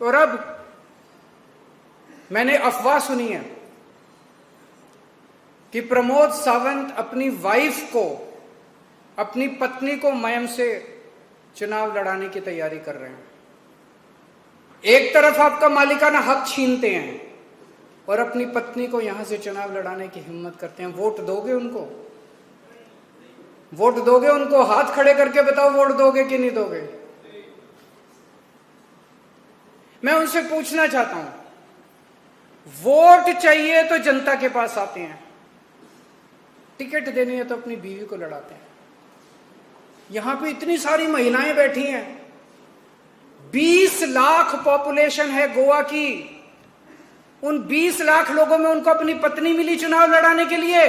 और अब मैंने अफवाह सुनी है कि प्रमोद सावंत अपनी वाइफ को, अपनी पत्नी को मयम से चुनाव लड़ाने की तैयारी कर रहे हैं। एक तरफ आपका मालिकाना हक छीनते हैं और अपनी पत्नी को यहां से चुनाव लड़ाने की हिम्मत करते हैं। वोट दोगे उनको? वोट दोगे उनको? हाथ खड़े करके बताओ, वोट दोगे कि नहीं दोगे? मैं उनसे पूछना चाहता हूं, वोट चाहिए तो जनता के पास आते हैं, टिकट देनी है तो अपनी बीवी को लड़ाते हैं। यहां पे इतनी सारी महिलाएं बैठी हैं, 20 लाख पॉपुलेशन है गोवा की। उन 20 लाख लोगों में उनको अपनी पत्नी मिली चुनाव लड़ाने के लिए।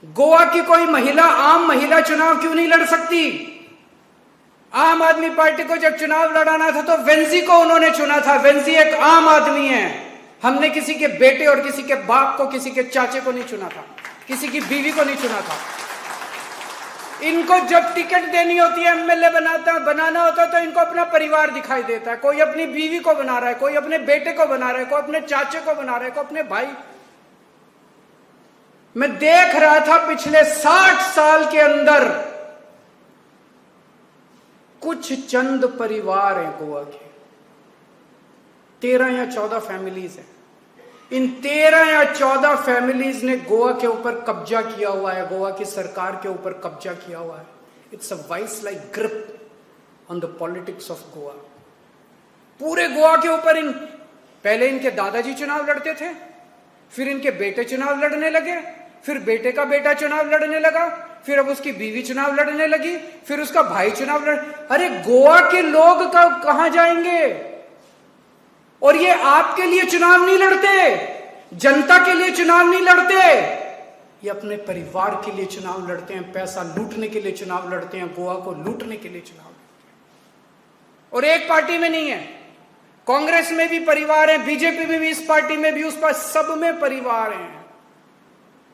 गोवा की कोई महिला, आम महिला चुनाव क्यों नहीं लड़ सकती? आम आदमी पार्टी को जब चुनाव लड़ाना था तो वेंजी को उन्होंने चुना था। वेंजी एक आम आदमी है। हमने किसी के बेटे और किसी के बाप को, किसी के चाचे को नहीं चुना था, किसी की बीवी को नहीं चुना था। इनको जब टिकट देनी होती है, एमएलए बनाना होता है तो इनको अपना परिवार दिखाई देता है। कोई अपनी बीवी को बना रहा है, कोई अपने बेटे को बना रहा है, कोई अपने चाचे को बना रहा है, कोई अपने भाई। मैं देख रहा था पिछले 60 साल के अंदर कुछ चंद परिवार हैं गोवा के, 13 या 14 फैमिलीज हैं। इन 13 या 14 फैमिलीज ने गोवा के ऊपर कब्जा किया हुआ है, गोवा की सरकार के ऊपर कब्जा किया हुआ है। It's a vice like grip on the politics of Goa. पूरे गोवा के ऊपर पहले इनके दादाजी चुनाव लड़ते थे, फिर इनके बेटे चुनाव लड़ने लगे, फिर बेटे का बेटा चुनाव लड़ने लगा, फिर अब उसकी बीवी चुनाव लड़ने लगी, फिर उसका भाई चुनाव अरे गोवा के लोग कहां जाएंगे? और ये आपके लिए चुनाव नहीं लड़ते, जनता के लिए चुनाव नहीं लड़ते, ये अपने परिवार के लिए चुनाव लड़ते हैं, पैसा लूटने के लिए चुनाव लड़ते हैं, गोवा को लूटने के लिए चुनाव लड़ते हैं। और एक पार्टी में नहीं है, कांग्रेस में भी परिवार है, बीजेपी में भी, इस पार्टी में भी, उस पर सब में परिवार हैं।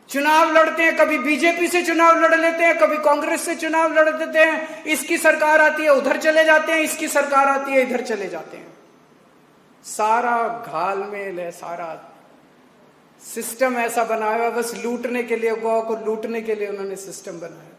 चुनाव लड़ते हैं, कभी बीजेपी से चुनाव लड़ लेते हैं, कभी कांग्रेस से चुनाव लड़ देते हैं। इसकी सरकार आती है उधर चले जाते हैं, इसकी सरकार आती है इधर चले जाते हैं। सारा घालमेल है, सारा सिस्टम ऐसा बनाया हुआ, बस लूटने के लिए, गोवा को लूटने के लिए उन्होंने सिस्टम बनाया।